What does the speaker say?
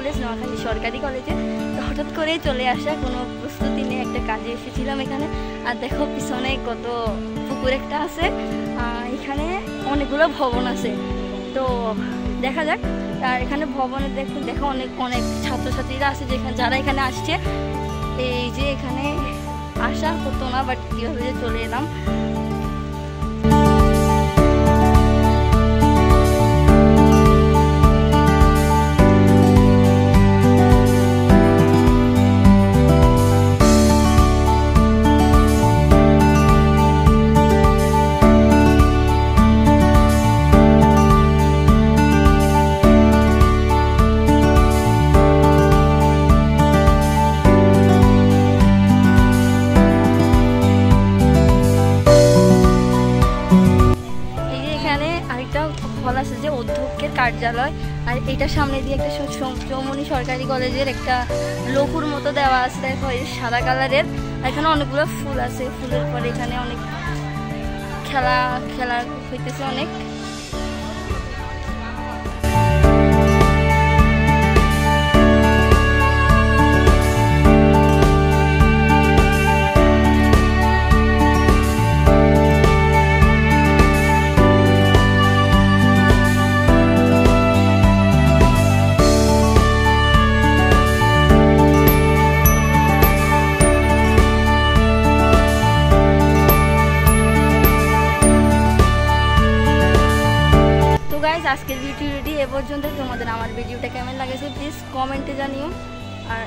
College, Noakhali সরকারি কলেজে। তো হঠাৎ করেই চলে আসা, কোনো প্রস্তুতি নেই, একটা কাজে এসেছিলাম এখানে। আর দেখো পিছনে কত পুকুর একটা আছে, এখানে অনেকগুলো ভবন আছে, তো দেখা যাক। আর এখানে ভবনে দেখো অনেক ছাত্রছাত্রীরা আছে যারা এখানে আসছে। এই যে এখানে আসা হতো না, বাট কীভাবে যে চলে এলাম। হল আছে যে অধ্যক্ষের কার্যালয়, আর এটার সামনে দিয়ে একটা চৌমনি সরকারি কলেজের একটা লঘুর মতো দেওয়া আছে, দেখো সাদা কালারের। এখানে অনেকগুলো ফুল আছে, ফুলের পরে এখানে অনেক খেলা হইতেছে অনেক। আজকের ভিডিওটি এ পর্যন্ত। তোমাদের আমার ভিডিওটা কেমন লাগেছে প্লিজ কমেন্টে জানিও। আর